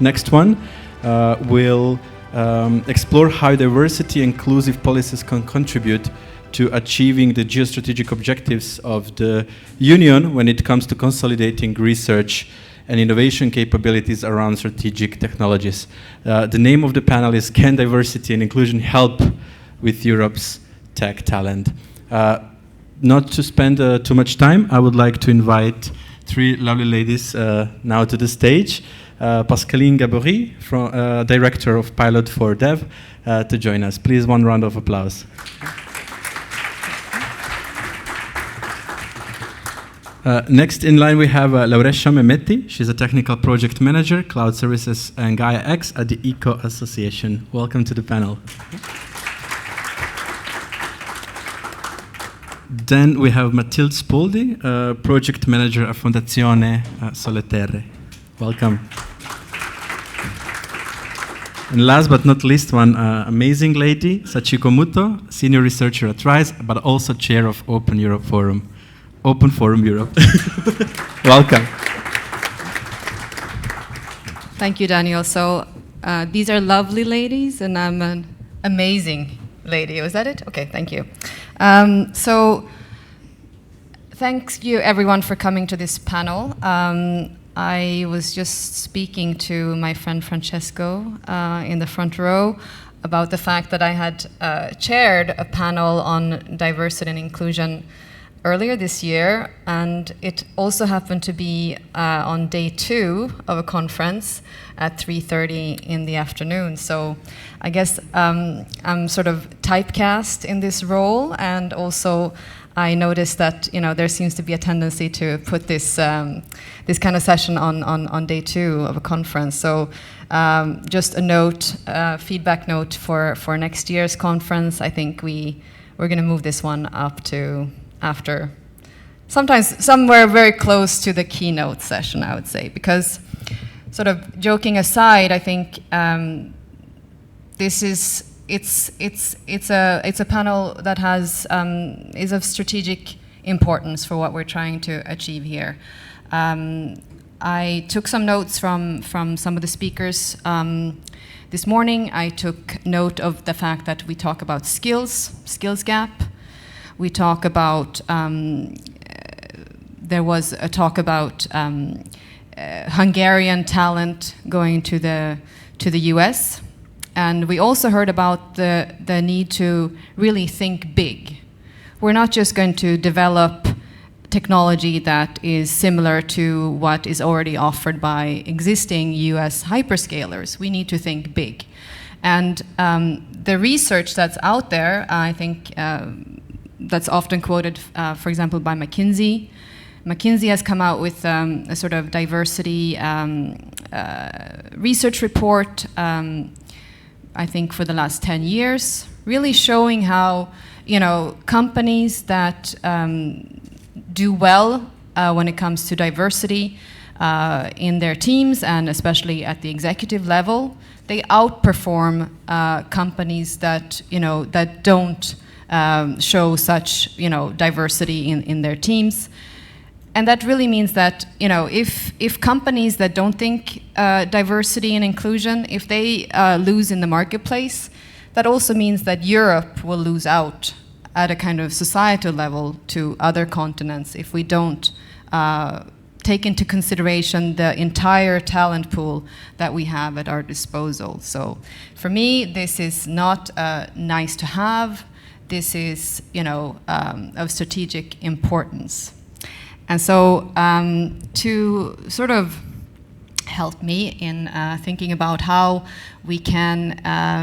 next one will explore how diversity inclusive policies can contribute to achieving the geostrategic objectives of the Union when it comes to consolidating research and innovation capabilities around strategic technologies. The name of the panel is Can Diversity and Inclusion Help with Europe's Tech Talent? Not to spend too much time, I would like to invite three lovely ladies now to the stage. Pascaline Gaborit, Director of Pilot for Dev, to join us. Please, one round of applause. Next in line we have Lauresha Memeti. She's a Technical Project Manager, Cloud Services and Gaia-X at the Eco Association. Welcome to the panel. Then we have Matilde Spoldi, Project Manager at Fondazione Soleterre. Welcome. And last but not least, one amazing lady, Sachiko Muto, Senior Researcher at RISE, but also Chair of OpenForum Europe. Welcome. Thank you, Daniel. So these are lovely ladies, and I'm an amazing lady. Was that it? Okay, thank you. So thank you, everyone, for coming to this panel. I was just speaking to my friend Francesco in the front row about the fact that I had chaired a panel on diversity and inclusion earlier this year, and it also happened to be on day 2 of a conference at 3:30 in the afternoon. So I guess I'm sort of typecast in this role, and also I noticed that there seems to be a tendency to put this this kind of session on day 2 of a conference. So just a note, feedback note for next year's conference. I think we're going to move this one up to after, sometimes somewhere very close to the keynote session, I would say, because sort of joking aside, I think it's a panel that is of strategic importance for what we're trying to achieve here. I took some notes from some of the speakers this morning. I took note of the fact that we talk about skills gap. We talk about, there was a talk about Hungarian talent going to the US. And we also heard about the need to really think big. We're not just going to develop technology that is similar to what is already offered by existing US hyperscalers. We need to think big. And the research that's out there, I think, that's often quoted, for example, by McKinsey. McKinsey has come out with a sort of diversity research report, I think for the last 10 years, really showing how, companies that do well when it comes to diversity in their teams, and especially at the executive level, they outperform companies that, that don't show such, diversity in their teams. And that really means that, if companies that don't think diversity and inclusion, if they lose in the marketplace, that also means that Europe will lose out at a kind of societal level to other continents if we don't take into consideration the entire talent pool that we have at our disposal. So for me, this is not nice to have. This is, of strategic importance. And so to sort of help me in thinking about how we can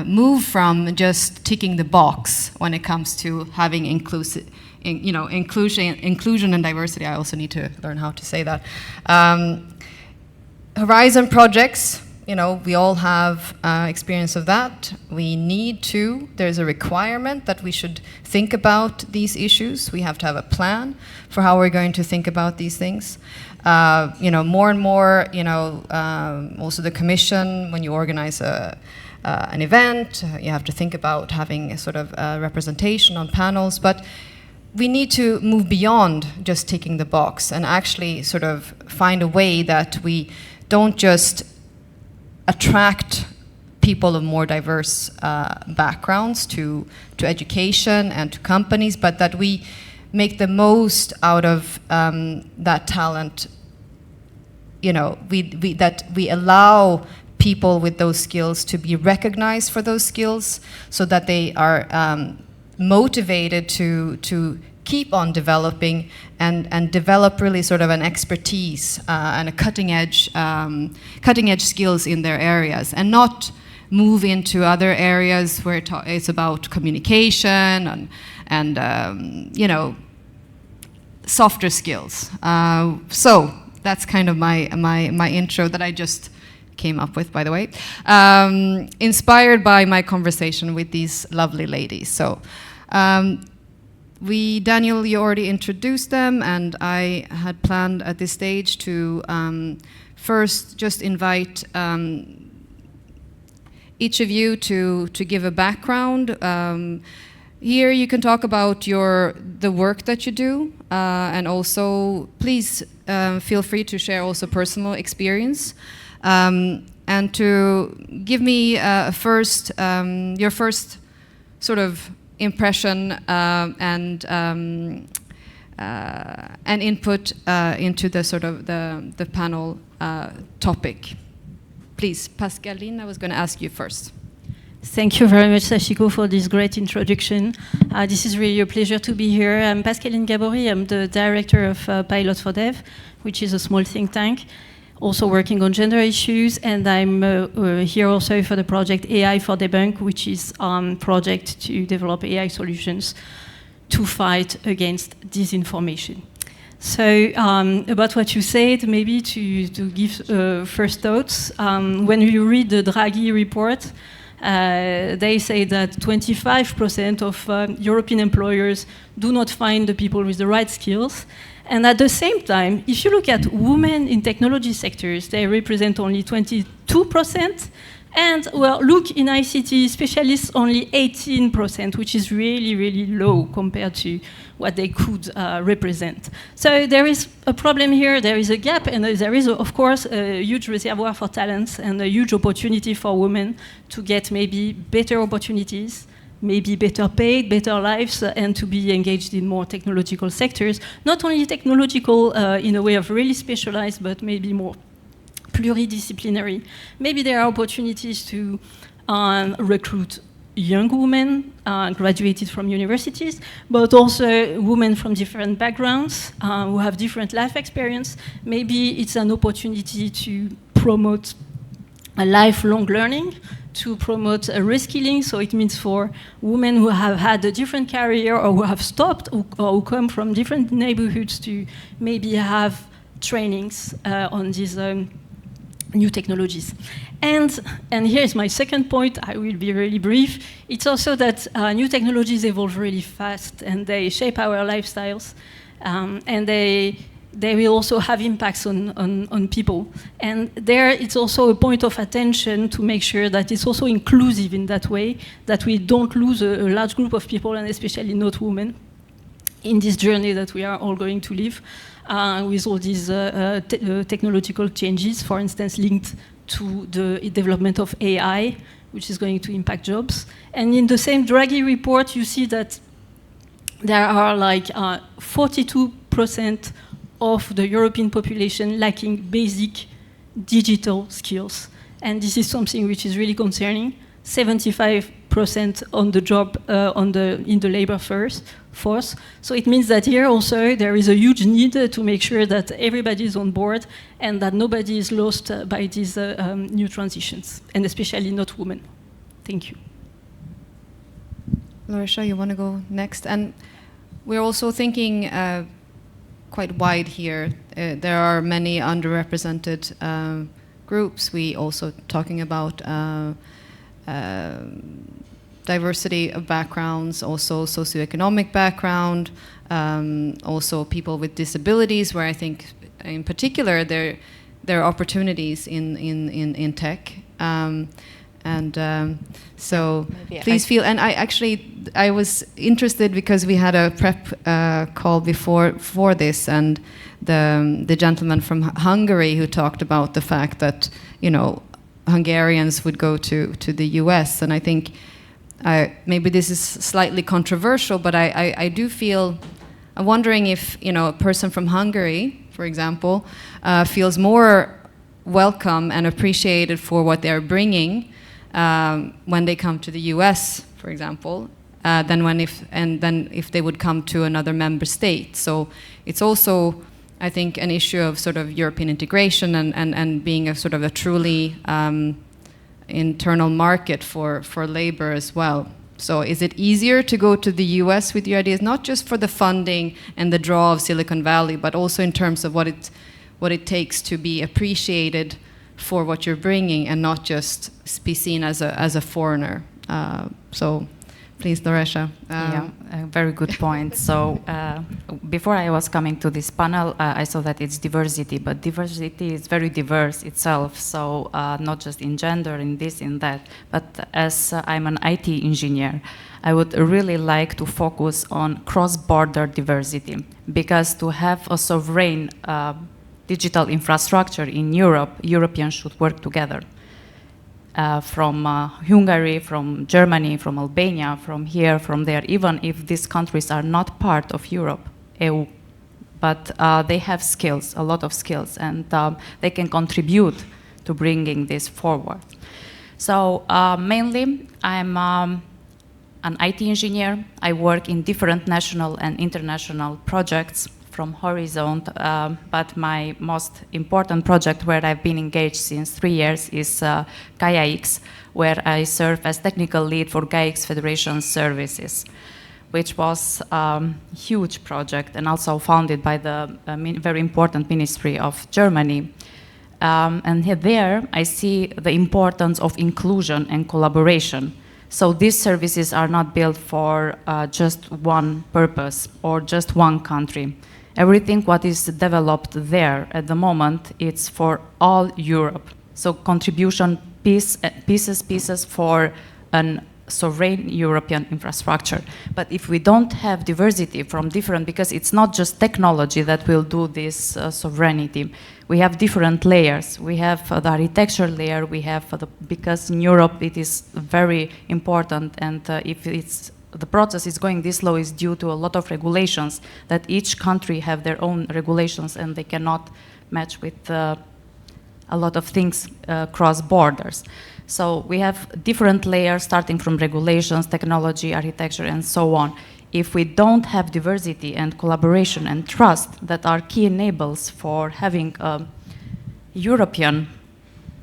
move from just ticking the box when it comes to having inclusion and diversity. I also need to learn how to say that. Horizon projects, we all have experience of that. We need to, there's a requirement that we should think about these issues. We have to have a plan for how we're going to think about these things. More and more, also the Commission, when you organize an event, you have to think about having a sort of representation on panels, but we need to move beyond just ticking the box and actually sort of find a way that we don't just attract people of more diverse backgrounds to education and to companies, but that we make the most out of that talent. You know, that we allow people with those skills to be recognized for those skills, so that they are motivated to keep on developing and develop really sort of an expertise and a cutting edge skills in their areas, and not move into other areas where it's about communication and you know, softer skills. So that's kind of my intro that I just came up with, by the way, inspired by my conversation with these lovely ladies. So Daniel, you already introduced them, and I had planned at this stage to first just invite each of you to give a background. Here you can talk about the work that you do, and also please feel free to share also personal experience, and to give me your first sort of impression and input into the sort of the panel topic. Please, Pascaline, I was going to ask you first. Thank you very much, Sachiko, for this great introduction. This is really a pleasure to be here. I'm Pascaline Gaborit. I'm the director of Pilot for Dev, which is a small think tank, also working on gender issues. And I'm here also for the project AI for Debunk, which is a project to develop AI solutions to fight against disinformation. So about what you said, maybe to give first thoughts. When you read the Draghi report, they say that 25% of European employers do not find the people with the right skills. And at the same time, if you look at women in technology sectors, they represent only 22%. And well, look, in ICT specialists, only 18%, which is really, really low compared to what they could represent. So there is a problem here, there is a gap, and there is, of course, a huge reservoir for talents and a huge opportunity for women to get maybe better opportunities, maybe better paid, better lives, and to be engaged in more technological sectors. Not only technological in a way of really specialized, but maybe more pluridisciplinary. Maybe there are opportunities to recruit young women graduated from universities, but also women from different backgrounds who have different life experience. Maybe it's an opportunity to promote a lifelong learning, to promote reskilling. So it means for women who have had a different career or who have stopped or who come from different neighborhoods to maybe have trainings on these new technologies. And here's my second point, I will be really brief. It's also that new technologies evolve really fast and they shape our lifestyles, and they will also have impacts on people. And there it's also a point of attention to make sure that it's also inclusive in that way, that we don't lose a large group of people, and especially not women, in this journey that we are all going to live. With all these technological changes, for instance, linked to the development of AI, which is going to impact jobs. And in the same Draghi report, you see that there are like 42% of the European population lacking basic digital skills. And this is something which is really concerning. 75% on the job in the labor force. So it means that here also there is a huge need to make sure that everybody is on board and that nobody is lost by these new transitions, and especially not women. Thank you. Lauresha, you want to go next? And we're also thinking quite wide here. There are many underrepresented groups. We also talking about diversity of backgrounds, also socioeconomic background, also people with disabilities, where I think in particular there are opportunities in tech. So please feel, and I was interested because we had a prep call for this, and the gentleman from Hungary who talked about the fact that, you know, Hungarians would go to the US. And I think maybe this is slightly controversial, but I do feel, I'm wondering if, you know, a person from Hungary, for example, feels more welcome and appreciated for what they're bringing when they come to the US, for example, than if they would come to another member state. So it's also, I think, an issue of sort of European integration and being a sort of a truly internal market for labor as well. So is it easier to go to the US with your ideas, not just for the funding and the draw of Silicon Valley, but also in terms of what it takes to be appreciated for what you're bringing and not just be seen as a foreigner? So please, Lauresha. Yeah, a very good point. So before I was coming to this panel, I saw that it's diversity, but diversity is very diverse itself. So not just in gender, in this, in that. But as I'm an IT engineer, I would really like to focus on cross-border diversity, because to have a sovereign digital infrastructure in Europe, Europeans should work together. From Hungary, from Germany, from Albania, from here, from there, even if these countries are not part of Europe, EU, but they have skills, a lot of skills, and they can contribute to bringing this forward. So mainly, I'm an IT engineer. I work in different national and international projects from Horizon, but my most important project where I've been engaged since 3 years is Gaia-X, where I serve as technical lead for Gaia-X Federation Services, which was a huge project and also founded by the very important Ministry of Germany. And there I see the importance of inclusion and collaboration. So these services are not built for just one purpose or just one country. Everything what is developed there at the moment, it's for all Europe. So contribution pieces for an sovereign European infrastructure. But if we don't have diversity from different, because it's not just technology that will do this sovereignty, we have different layers. We have the architecture layer, we have because in Europe it is very important, and if the process is going this slow is due to a lot of regulations, that each country have their own regulations and they cannot match with a lot of things cross borders. So we have different layers starting from regulations, technology, architecture, and so on. If we don't have diversity and collaboration and trust that are key enablers for having a European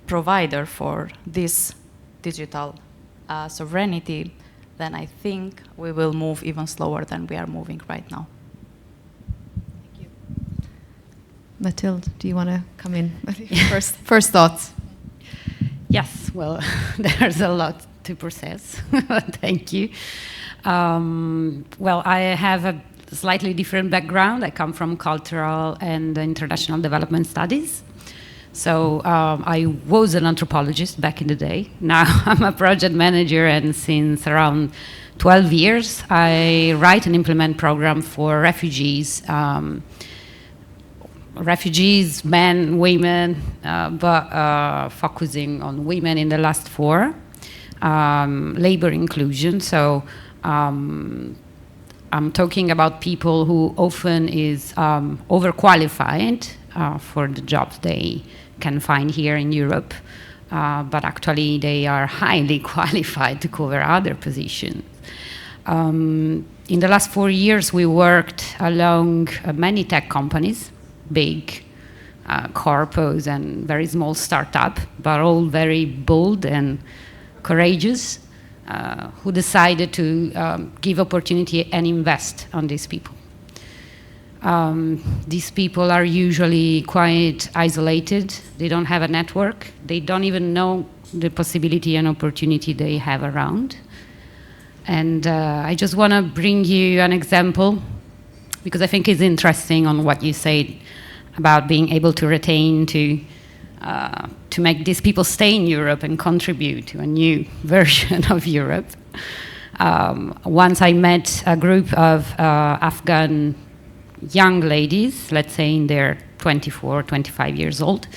provider for this digital sovereignty, then I think we will move even slower than we are moving right now. Thank you. Matilde, do you want to come in? First thoughts. Yes, well, there's a lot to process. Thank you. Well, I have a slightly different background. I come from cultural and international development studies. So I was an anthropologist back in the day. Now I'm a project manager, and since around 12 years, I write and implement programs for refugees, men, women, but focusing on women in the last 4, labor inclusion. So I'm talking about people who often is overqualified for the jobs they can find here in Europe, but actually they are highly qualified to cover other positions. In the last 4 years, we worked along many tech companies, big corpos and very small startup, but all very bold and courageous, who decided to give opportunity and invest on these people. These people are usually quite isolated. They don't have a network. They don't even know the possibility and opportunity they have around. And I just want to bring you an example, because I think it's interesting on what you said about being able to retain, to make these people stay in Europe and contribute to a new version of Europe. Once I met a group of Afghan young ladies, let's say in their 24, 25 years old,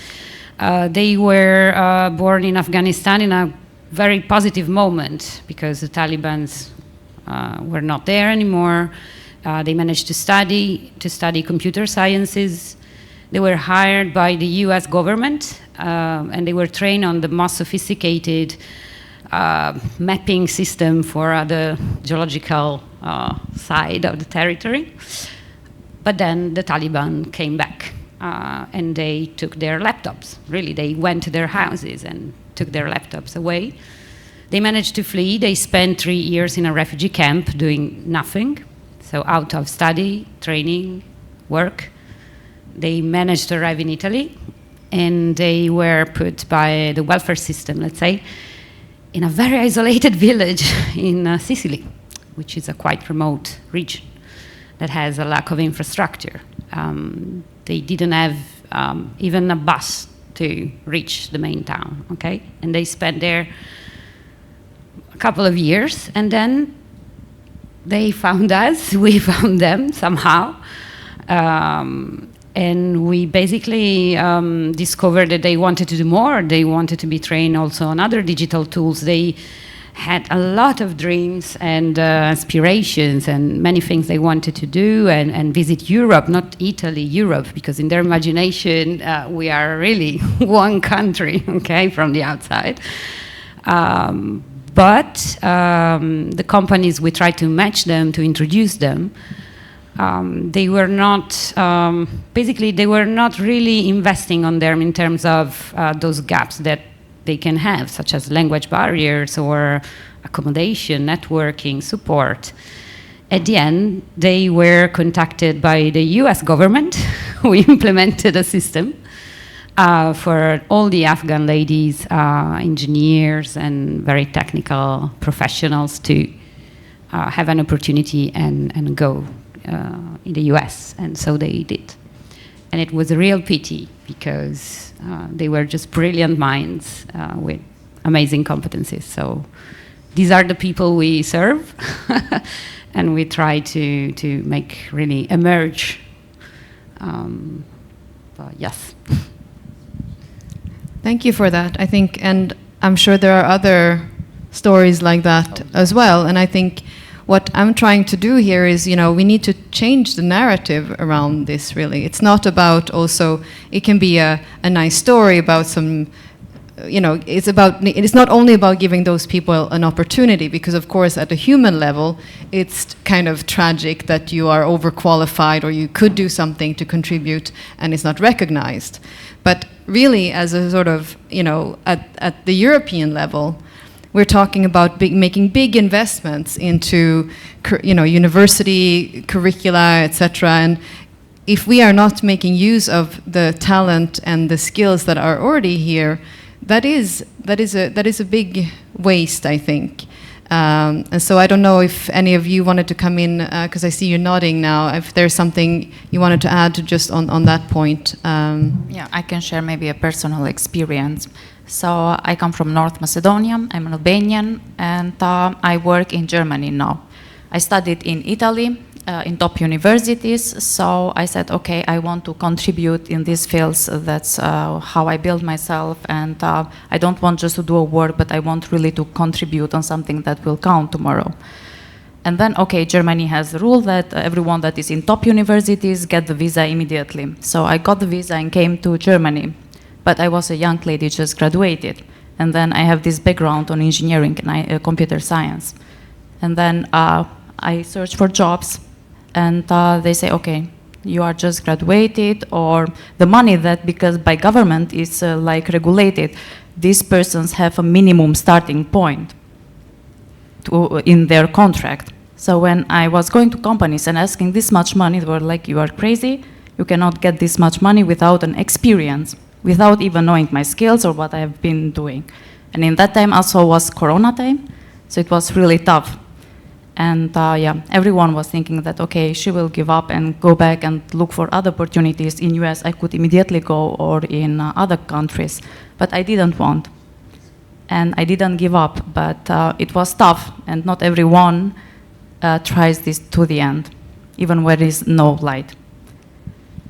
They were born in Afghanistan in a very positive moment because the Taliban's were not there anymore. They managed to study computer sciences. They were hired by the US government, and they were trained on the most sophisticated mapping system for the geological side of the territory. But then the Taliban came back, and they took their laptops. Really, they went to their houses and took their laptops away. They managed to flee. They spent 3 years in a refugee camp doing nothing. So out of study, training, work. They managed to arrive in Italy, and they were put by the welfare system, let's say, in a very isolated village in Sicily, which is a quite remote region that has a lack of infrastructure. They didn't have even a bus to reach the main town, okay? And they spent there a couple of years, and then they found us, we found them somehow. And we basically discovered that they wanted to do more. They wanted to be trained also on other digital tools. They had a lot of dreams and aspirations and many things they wanted to do and visit Europe, not Italy, Europe, because in their imagination, we are really one country, okay, from the outside. But the companies, we tried to match them, to introduce them. They were not, basically they were not really investing on them in terms of those gaps that they can have, such as language barriers or accommodation, networking, support. At the end, they were contacted by the US government, who implemented a system for all the Afghan ladies, engineers and very technical professionals to have an opportunity and go in the US, and so they did. And it was a real pity because they were just brilliant minds with amazing competencies. So these are the people we serve, and we try to make really emerge. But yes. Thank you for that. I think, and I'm sure there are other stories like that as well. And I think what I'm trying to do here is, we need to change the narrative around this, really. It's not about also, it can be a nice story about some, it's not only about giving those people an opportunity, because of course at a human level, it's kind of tragic that you are overqualified or you could do something to contribute and it's not recognized. But really, as a sort of, at the European level, we're talking about making big investments into, university curricula, etc. And if we are not making use of the talent and the skills that are already here, that is a big waste, I think. And so I don't know if any of you wanted to come in, because I see you nodding now, if there's something you wanted to add to just on that point. Yeah, I can share maybe a personal experience. So I come from North Macedonia, I'm an Albanian, and I work in Germany now. I studied in Italy, in top universities, so I said, okay, I want to contribute in these fields. That's how I build myself, and I don't want just to do a work, but I want really to contribute on something that will count tomorrow. And then, okay, Germany has the rule that everyone that is in top universities get the visa immediately. So I got the visa and came to Germany. But I was a young lady, just graduated. And then I have this background on engineering and computer science. And then I searched for jobs, and they say, okay, you are just graduated, or the money that, because by government is like regulated, these persons have a minimum starting point in their contract. So when I was going to companies and asking this much money, they were like, you are crazy, you cannot get this much money without an experience, without even knowing my skills or what I have been doing. And in that time also was Corona time, so it was really tough. And yeah, everyone was thinking that, okay, she will give up and go back and look for other opportunities. In US, I could immediately go, or in other countries, but I didn't want. And I didn't give up, but it was tough, and not everyone tries this to the end, even where there is no light.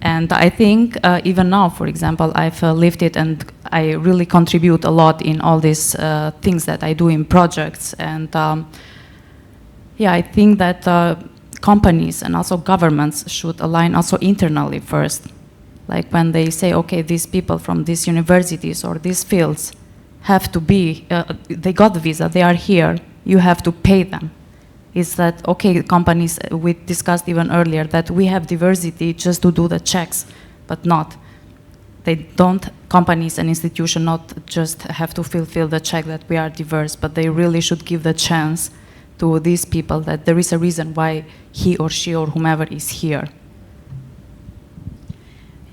And I think even now, for example, I've lived it, and I really contribute a lot in all these things that I do in projects. And yeah, I think that companies and also governments should align also internally first. Like when they say, okay, these people from these universities or these fields have to be, they got the visa, they are here, you have to pay them. Is that, okay, companies, we discussed even earlier that we have diversity just to do the checks, but not. They don't, companies and institutions not just have to fulfill the check that we are diverse, but they really should give the chance to these people that there is a reason why he or she or whomever is here.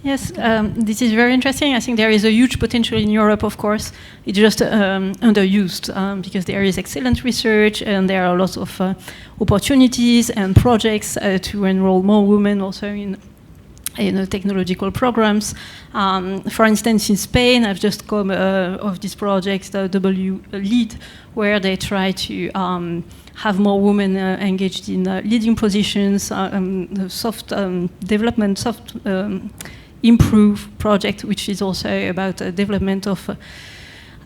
Yes, this is very interesting. I think there is a huge potential in Europe, of course. It's just underused because there is excellent research and there are lots of opportunities and projects to enroll more women also in technological programs. For instance, in Spain, I've just come of this project, the W Lead, where they try to have more women engaged in leading positions, soft development, improve project, which is also about development of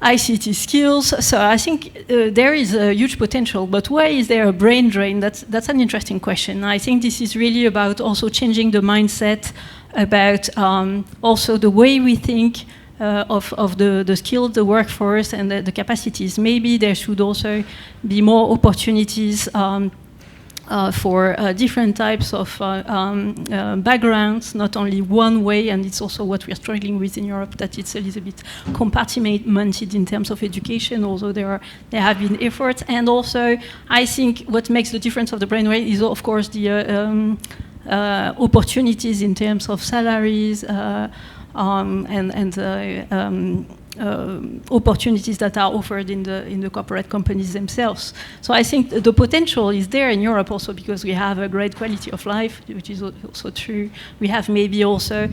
ICT skills. So I think there is a huge potential, but why is there a brain drain? That's an interesting question. I think this is really about also changing the mindset, about also the way we think of the skills, the workforce, and the capacities. Maybe there should also be more opportunities for different types of backgrounds, not only one way, and it's also what we're struggling with in Europe, that it's a little bit compartmented in terms of education, although there have been efforts. And also, I think what makes the difference of the brain drain is, of course, the opportunities in terms of salaries and opportunities that are offered in the corporate companies themselves. So I think the potential is there in Europe also because we have a great quality of life, which is also true. We have maybe also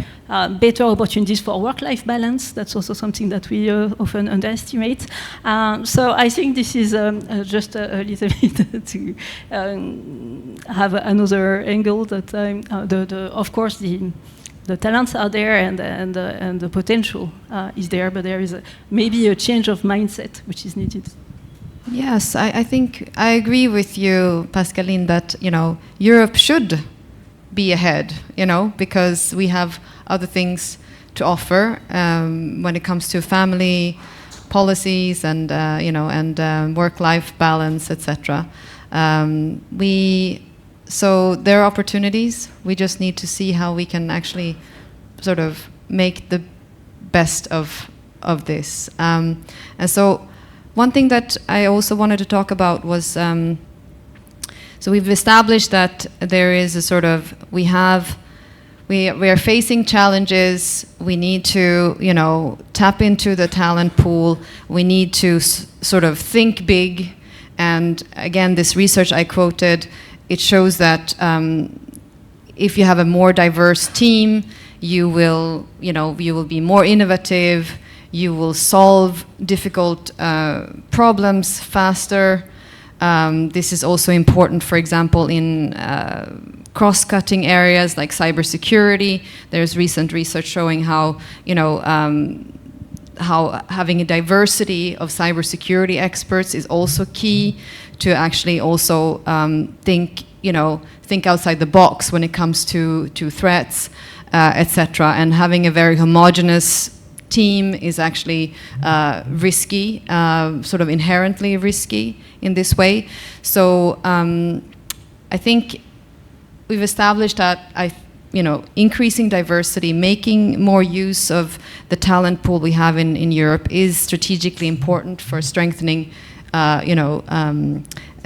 better opportunities for work-life balance. That's also something that we often underestimate. So I think this is just a little bit to have another angle that of course the talents are there and the potential is there, but there is maybe a change of mindset which is needed. Yes, I think I agree with you, Pascaline, that Europe should be ahead, because we have other things to offer when it comes to family policies and work-life balance, etc. So there are opportunities. We just need to see how we can actually sort of make the best of this. And so one thing that I also wanted to talk about was, so we've established that there is a sort of, we are facing challenges. We need to, tap into the talent pool. We need to sort of think big. And again, this research I quoted, it shows that if you have a more diverse team, you will be more innovative. You will solve difficult problems faster. This is also important, for example, in cross-cutting areas like cybersecurity. There's recent research showing how having a diversity of cybersecurity experts is also key to actually also think outside the box when it comes to threats, etc. And having a very homogeneous team is actually risky, sort of inherently risky in this way. So I think we've established that increasing diversity, making more use of the talent pool we have in Europe is strategically important for strengthening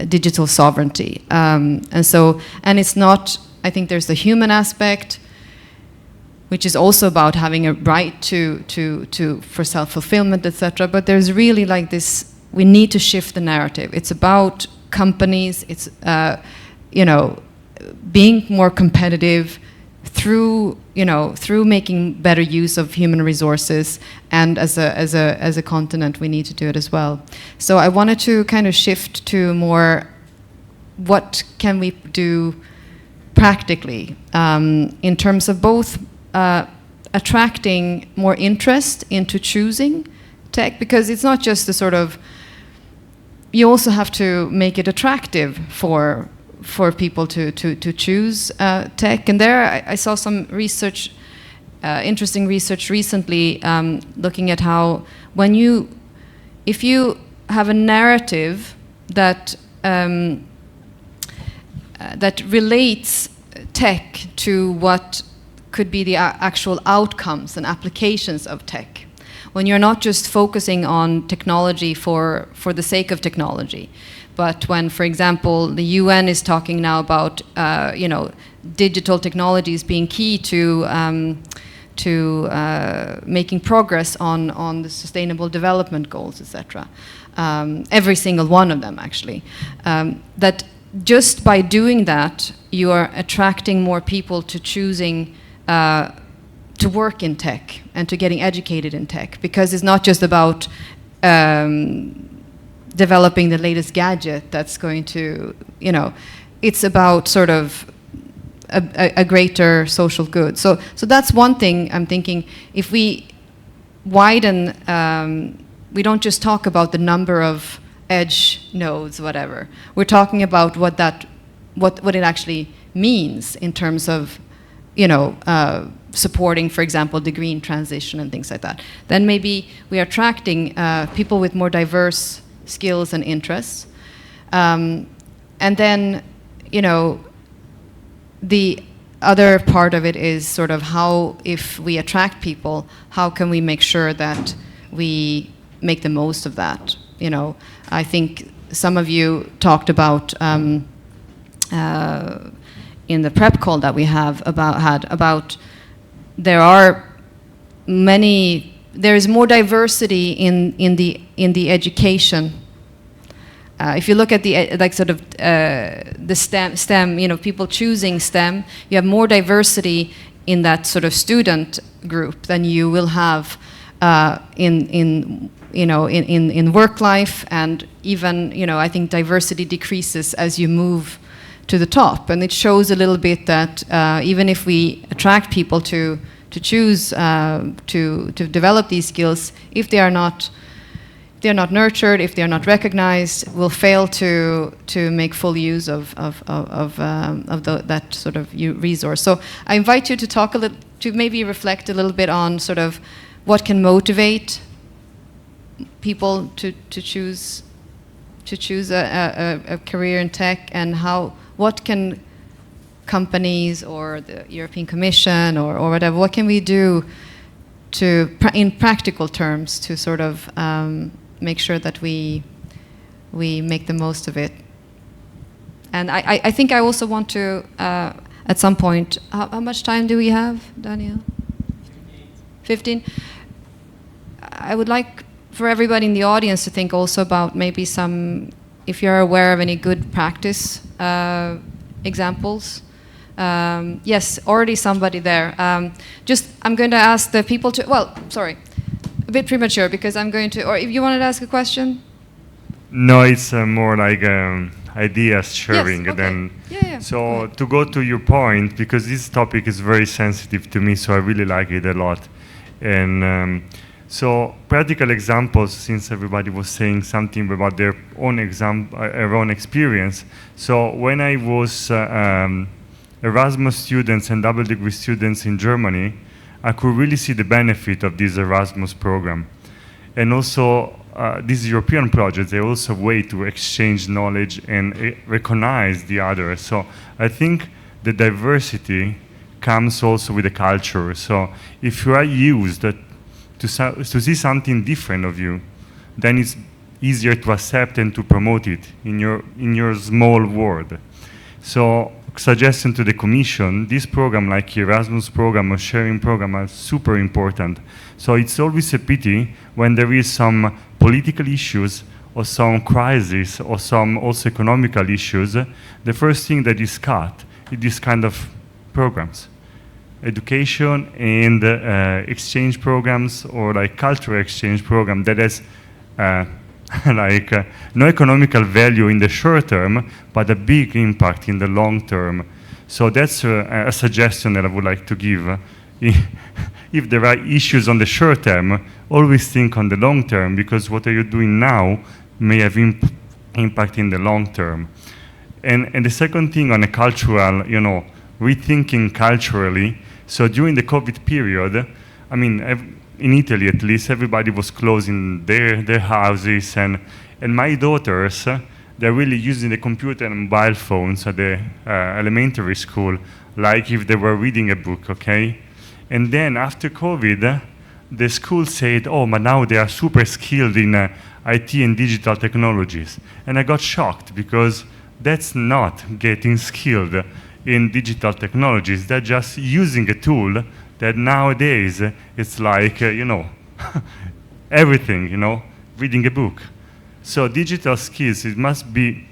digital sovereignty. And it's not, I think there's the human aspect, which is also about having a right for self-fulfillment, etc. But there's really like this, we need to shift the narrative. It's about companies, it's, being more competitive through making better use of human resources, and as a continent we need to do it as well. So I wanted to kind of shift to more what can we do practically in terms of both attracting more interest into choosing tech, because it's not just the sort of, you also have to make it attractive for people to choose tech. And there I saw some research, interesting research recently, looking at how if you have a narrative that that relates tech to what could be the actual outcomes and applications of tech, when you're not just focusing on technology for the sake of technology, but when, for example, the UN is talking now about digital technologies being key to making progress on the Sustainable Development Goals, etc. Every single one of them, actually. That just by doing that, you are attracting more people to choosing to work in tech and to getting educated in tech, because it's not just about developing the latest gadget that's going to, it's about sort of a greater social good. So that's one thing I'm thinking. If we widen, we don't just talk about the number of edge nodes, whatever. We're talking about what it actually means in terms of, supporting, for example, the green transition and things like that. Then maybe we are attracting people with more diverse skills and interests. And then, the other part of it is sort of how, if we attract people, how can we make sure that we make the most of that? I think some of you talked about in the prep call that we had about there is more diversity in the education. If you look at the the STEM, people choosing STEM, you have more diversity in that sort of student group than you will have in work life, and even I think diversity decreases as you move to the top, and it shows a little bit that even if we attract people to choose to develop these skills, if they are not nurtured, if they are not recognized, we'll fail to make full use of that sort of resource. So I invite you to talk to maybe reflect a little bit on sort of what can motivate people to choose a career in tech, and what can companies or the European Commission or whatever, what can we do in practical terms to sort of make sure that we make the most of it. And I think I also want to, at some point, how much time do we have, Daniel? 15? I would like for everybody in the audience to think also about maybe if you're aware of any good practice examples. Yes, already somebody there. I'm going to ask the people to, a bit premature, because I'm going to, or if you wanted to ask a question? No, it's more like ideas sharing. Yes, okay. So to go to your point, because this topic is very sensitive to me, so I really like it a lot. And so practical examples, since everybody was saying something about their own experience. So when I was Erasmus students and double degree students in Germany, I could really see the benefit of this Erasmus program. And also, these European projects, they're also a way to exchange knowledge and recognize the other. So I think the diversity comes also with the culture. So if you are used to see something different of you, then it's easier to accept and to promote it in your small world. So suggestion to the Commission, this program, like Erasmus program or sharing program, are super important. So it's always a pity when there is some political issues or some crisis or some also economical issues, the first thing that is cut is this kind of programs. Education and exchange programs, or like cultural exchange program that has no economical value in the short term, but a big impact in the long term. So that's a suggestion that I would like to give if there are issues on the short term, always think on the long term, because what are you doing now may have impact in the long term. And the second thing on a cultural, rethinking culturally. So during the COVID period, I mean, in Italy at least, everybody was closing their houses, and my daughters, they're really using the computer and mobile phones at the elementary school, like if they were reading a book, okay? And then after COVID, the school said, oh, but now they are super skilled in IT and digital technologies. And I got shocked, because that's not getting skilled in digital technologies. They're just using a tool that nowadays it's like, everything, reading a book. So digital skills, it must be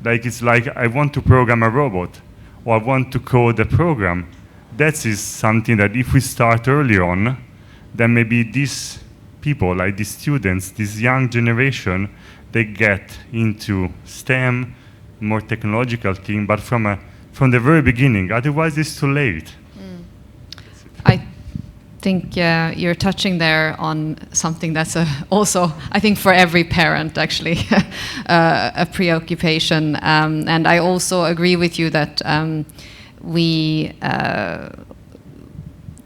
like, it's like I want to program a robot, or I want to code a program. That is something that if we start early on, then maybe these people, like these students, this young generation, they get into STEM, more technological thing, but from the very beginning. Otherwise, it's too late. I think you're touching there on something that's also, I think, for every parent, actually, a preoccupation. And I also agree with you that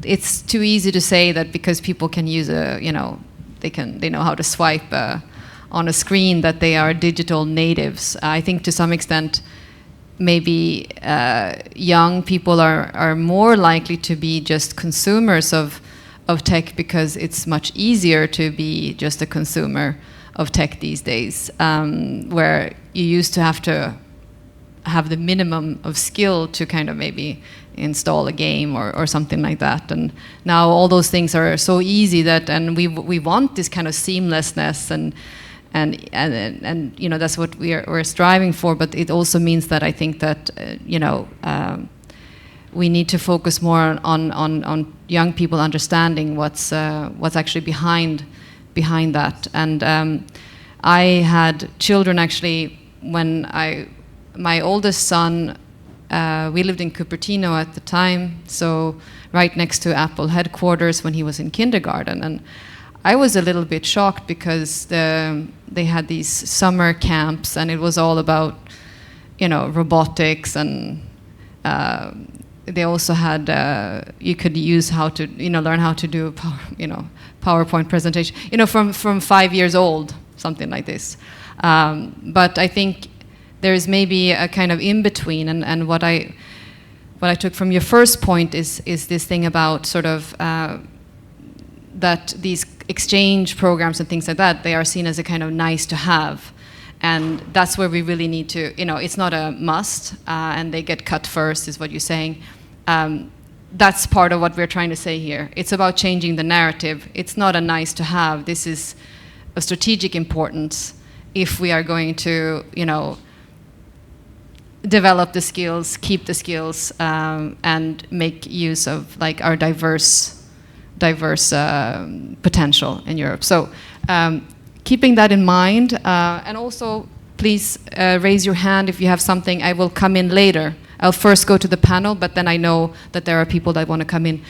it's too easy to say that because people can use they know how to swipe on a screen, that they are digital natives. I think to some extent, maybe young people are more likely to be just consumers of tech, because it's much easier to be just a consumer of tech these days, where you used to have the minimum of skill to kind of maybe install a game or something like that. And now all those things are so easy and we want this kind of seamlessness and that's what we're striving for. But it also means that I think that we need to focus more on young people understanding what's actually behind that. And I had children actually when my oldest son. We lived in Cupertino at the time, so right next to Apple headquarters when he was in kindergarten. And I was a little bit shocked because they had these summer camps, and it was all about, robotics, and they also had you could use how to learn how to do PowerPoint presentation, from 5 years old, something like this. But I think there's maybe a kind of in between, and what I took from your first point is this thing about sort of that these exchange programs and things like that, they are seen as a kind of nice to have, and that's where we really need to, it's not a must, and they get cut first, is what you're saying. That's part of what we're trying to say here. It's about changing the narrative. It's not a nice to have. This is a strategic importance if we are going to, develop the skills, keep the skills, and make use of like our diverse potential in Europe. So keeping that in mind, and also please raise your hand if you have something. I will come in later. I'll first go to the panel, but then I know that there are people that want to come in.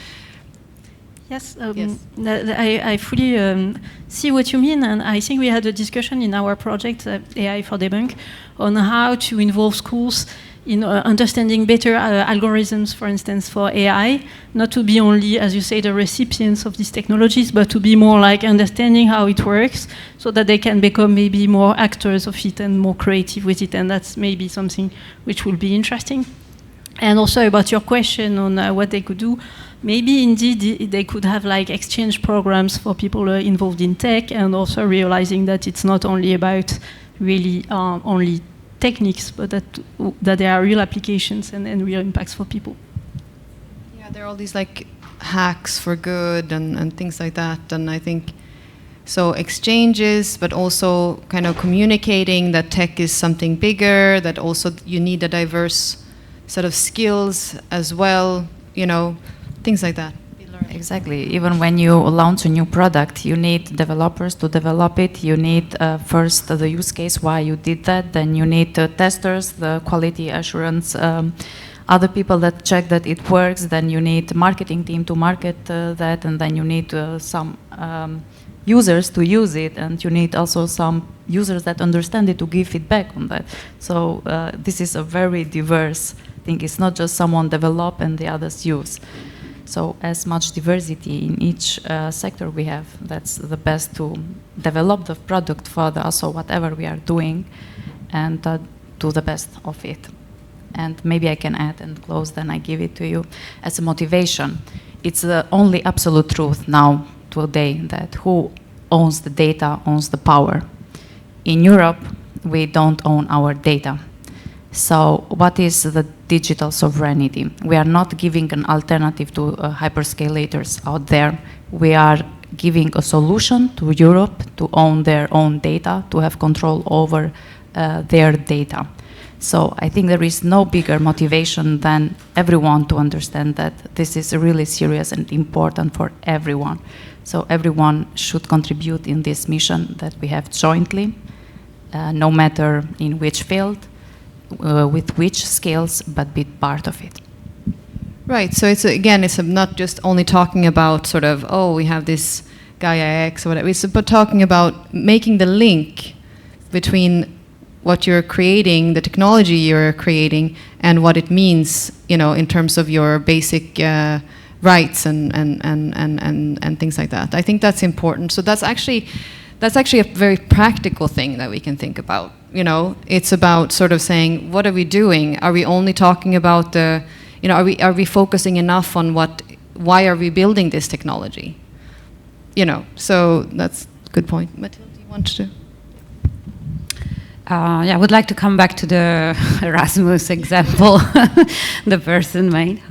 Yes, I fully see what you mean, and I think we had a discussion in our project, AI for Debunk, on how to involve schools in understanding better algorithms, for instance, for AI, not to be only, as you say, the recipients of these technologies, but to be more like understanding how it works, so that they can become maybe more actors of it and more creative with it, and that's maybe something which will be interesting. And also about your question on what they could do, maybe indeed they could have like exchange programs for people involved in tech, and also realizing that it's not only about really only techniques, but that there are real applications and real impacts for people. Yeah, there are all these like hacks for good and things like that, and I think so exchanges, but also kind of communicating that tech is something bigger, that also you need a diverse set of skills as well, things like that. Exactly. Even when you launch a new product, you need developers to develop it. You need first the use case, why you did that. Then you need testers, the quality assurance other people that check that it works, then you need a marketing team to market that, and then you need some users to use it, and you need also some users that understand it to give feedback on that. So this is a very diverse thing. It's not just someone develop and the others use. So as much diversity in each sector we have, that's the best to develop the product further, also whatever we are doing, and do the best of it. And maybe I can add and close, then I give it to you. As a motivation, it's the only absolute truth now, today, that who owns the data owns the power. In Europe, we don't own our data. So what is the digital sovereignty? We are not giving an alternative to hyperscalators out there. We are giving a solution to Europe to own their own data, to have control over their data. So I think there is no bigger motivation than everyone to understand that this is really serious and important for everyone. So everyone should contribute in this mission that we have jointly, no matter in which field, with which skills, but be part of it. Right, so it's not just only talking about sort of, oh, we have this Gaia-X or whatever, it's about talking about making the link between what you're creating, the technology you're creating, and what it means, you know, in terms of your basic rights and things like that. I think that's important. So that's actually a very practical thing that we can think about. You know, it's about sort of saying, what are we doing? Are we only talking about the, you know, are we focusing enough on why are we building this technology? You know, so that's a good point. Matilde, do you want to? Yeah, I would like to come back to the Erasmus example the person made.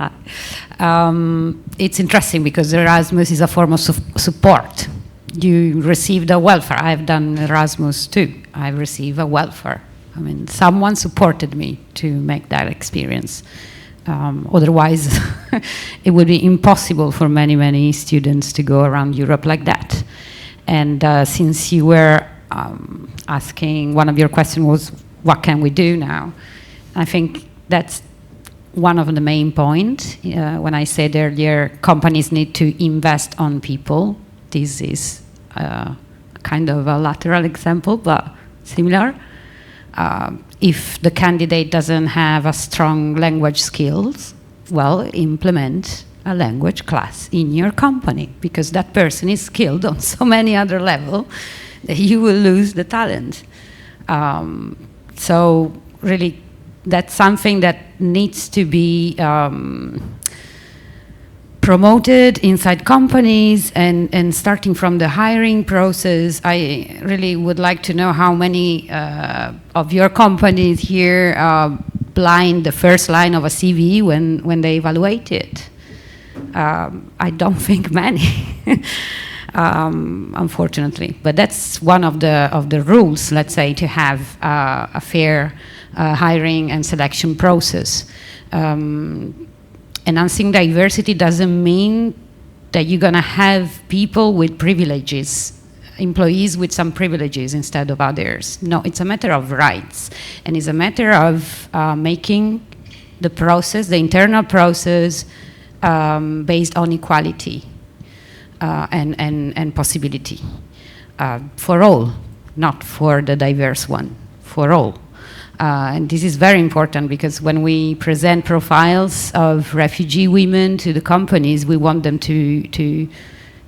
It's interesting because Erasmus is a form of support. You received a welfare. I've done Erasmus too. I received a welfare. I mean, someone supported me to make that experience. Otherwise, it would be impossible for many, many students to go around Europe like that. And since you were asking, one of your questions was, what can we do now? I think that's one of the main points. When I said earlier, companies need to invest on people. This is kind of a lateral example, but similar. If the candidate doesn't have a strong language skills, well, implement a language class in your company, because that person is skilled on so many other levels that you will lose the talent. So really, that's something that needs to be promoted inside companies, and starting from the hiring process. I really would like to know how many of your companies here blind the first line of a CV when they evaluate it. I don't think many. Unfortunately, but that's one of the rules, let's say, to have a fair hiring and selection process. Enhancing diversity doesn't mean that you're going to have people with privileges, employees with some privileges instead of others. No, it's a matter of rights, and it's a matter of making the process, the internal process, based on equality. And possibility for all, not for the diverse one, for all. And this is very important, because when we present profiles of refugee women to the companies, we want them to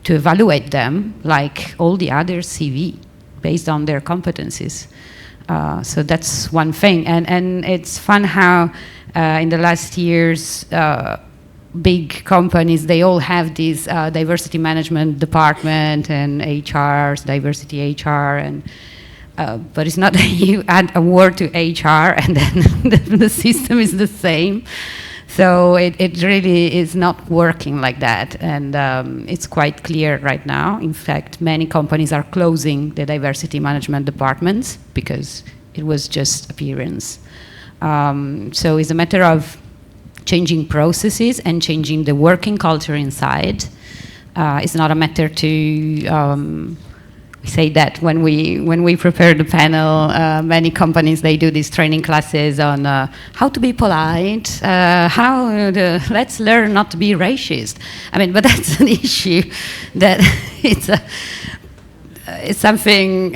evaluate them like all the other CV based on their competencies. So that's one thing. And it's fun how in the last years, big companies, they all have this diversity management department and HR's diversity HR, and but it's not that you add a word to HR and then the system is the same. So it really is not working like that, and it's quite clear right now. In fact, many companies are closing the diversity management departments because it was just appearance. So it's a matter of changing processes and changing the working culture inside. It's not a matter to we say that when we prepare the panel, many companies, they do these training classes on how to be polite, let's learn not to be racist. I mean, but that's an issue that it's something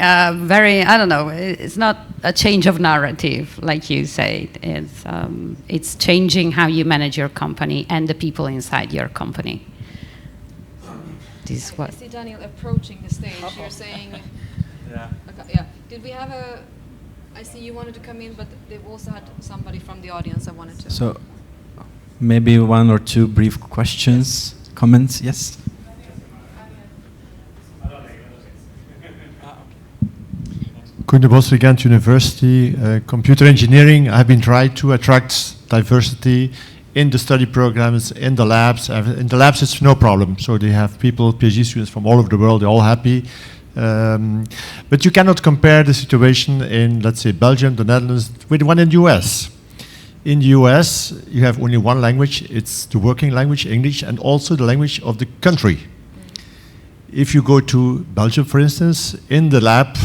very, I don't know, it's not a change of narrative, like you said. It's changing how you manage your company and the people inside your company. This is what. I see Daniel approaching the stage. You're saying... Yeah. Okay, yeah. Did we have a... I see you wanted to come in, but they've also had somebody from the audience that wanted to... So, maybe one or two brief questions, comments, yes? Koen de Bosrigant University, computer engineering. I've been trying to attract diversity in the study programs, in the labs. In the labs, it's no problem. So they have people, PhD students from all over the world. They're all happy. But you cannot compare the situation in, let's say, Belgium, the Netherlands, with the one in the US. In the US, you have only one language. It's the working language, English, and also the language of the country. If you go to Belgium, for instance, in the lab,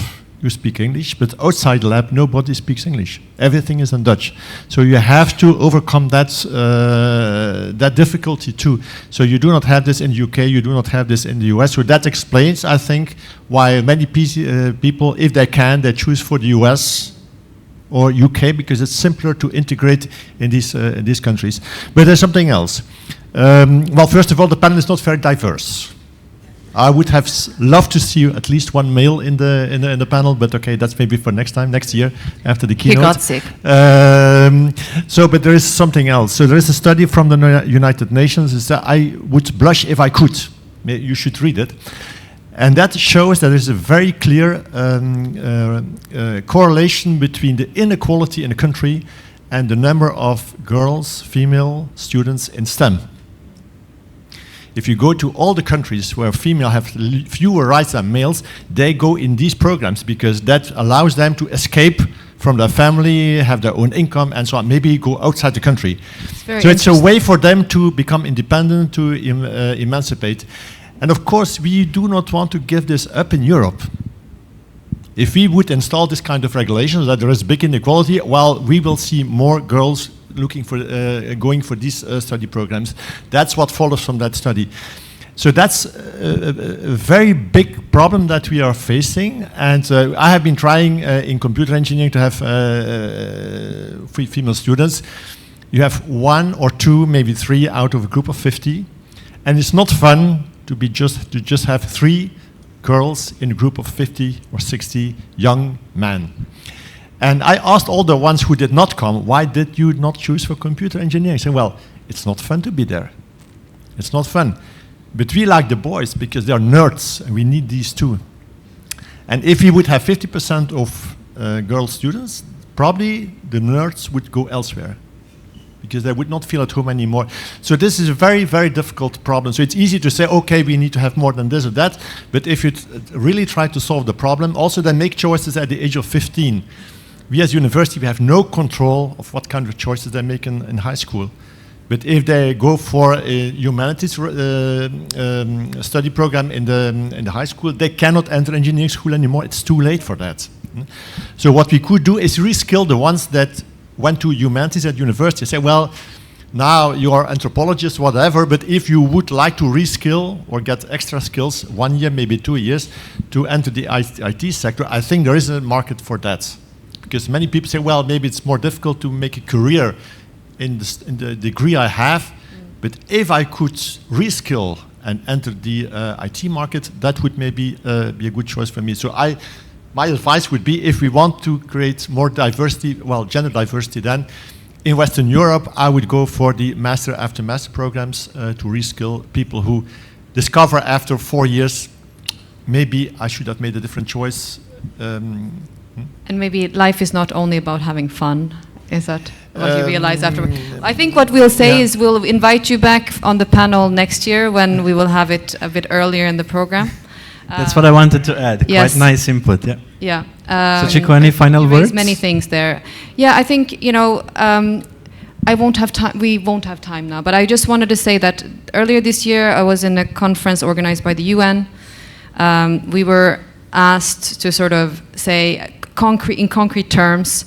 you speak English, but outside the lab, nobody speaks English. Everything is in Dutch. So you have to overcome that, that difficulty too. So you do not have this in the UK, you do not have this in the US. So that explains, I think, why many people, if they can, they choose for the US or UK, because it's simpler to integrate in these countries. But there's something else. Well, first of all, the panel is not very diverse. I would have loved to see at least one male in the panel, but okay, that's maybe for next time, next year, after the keynote. He got sick. But there is something else. So there is a study from the United Nations. It's that I would blush if I could. You should read it. And that shows that there is a very clear correlation between the inequality in a country and the number of girls, female students in STEM. If you go to all the countries where females have fewer rights than males, they go in these programs because that allows them to escape from their family, have their own income, and so on. Maybe go outside the country. So it's a way for them to become independent, to emancipate. And of course, we do not want to give this up in Europe. If we would install this kind of regulations that there is big inequality, well, we will see more girls looking for going for these study programs. That's what follows from that study. So that's a very big problem that we are facing. And I have been trying in computer engineering to have female students. You have one or two, maybe three out of a group of 50, and it's not fun to just have 3 girls in a group of 50 or 60 young men. And I asked all the ones who did not come, why did you not choose for computer engineering? I said, well, it's not fun to be there. It's not fun. But we like the boys because they are nerds, and we need these too. And if we would have 50% of girl students, probably the nerds would go elsewhere because they would not feel at home anymore. So this is a very, very difficult problem. So it's easy to say, okay, we need to have more than this or that. But if you really try to solve the problem, also then make choices at the age of 15. We as university, we have no control of what kind of choices they make in high school. But if they go for a humanities study program in the high school, they cannot enter engineering school anymore. It's too late for that. So what we could do is reskill the ones that went to humanities at university. Say, well, now you are anthropologists, whatever, but if you would like to reskill or get extra skills, 1 year, maybe 2 years, to enter the IT sector, I think there is a market for that. Because many people say, well, maybe it's more difficult to make a career in the degree I have, but if I could reskill and enter the IT market, that would maybe be a good choice for me. So my advice would be, if we want to create more diversity, well, gender diversity, then in Western Europe, I would go for the master after master programs to reskill people who discover after 4 years, maybe I should have made a different choice. And maybe life is not only about having fun. Is that what you realize after? I think what we'll say is we'll invite you back on the panel next year when we will have it a bit earlier in the program. That's what I wanted to add. Yes. Quite nice input. Yeah. Yeah. Sachiko, any final words? Many things there. Yeah, I think I won't have time. We won't have time now. But I just wanted to say that earlier this year I was in a conference organized by the UN. We were asked to sort of say in concrete terms,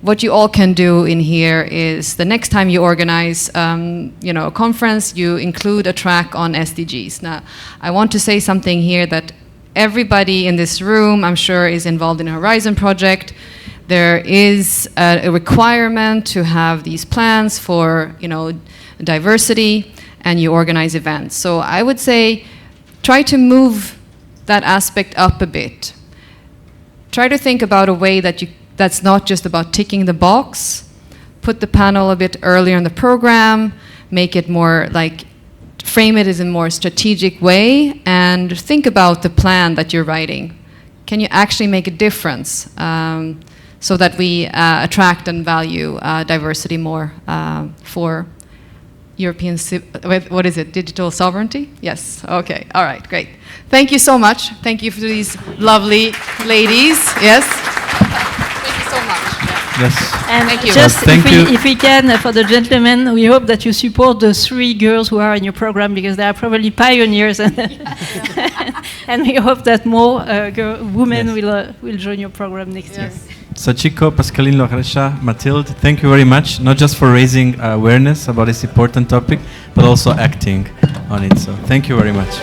what you all can do in here is the next time you organize a conference, you include a track on SDGs. Now, I want to say something here that everybody in this room, I'm sure, is involved in a Horizon project. There is a requirement to have these plans for diversity, and you organize events. So I would say try to move that aspect up a bit. Try to think about a way that's not just about ticking the box. Put the panel a bit earlier in the program, make it more frame it as a more strategic way, and think about the plan that you're writing. Can you actually make a difference so that we attract and value diversity more for European, what is it, digital sovereignty? Yes, okay, all right, great. Thank you so much. Thank you for these lovely ladies, yes. Thank you so much. Yes. And thank you. just thank if we can, for the gentlemen, we hope that you support the 3 girls who are in your program, because they are probably pioneers, and, and we hope that more women will join your program next year. Sachiko, Pascaline, Lauresha, Matilde, thank you very much, not just for raising awareness about this important topic, but also acting on it. So thank you very much.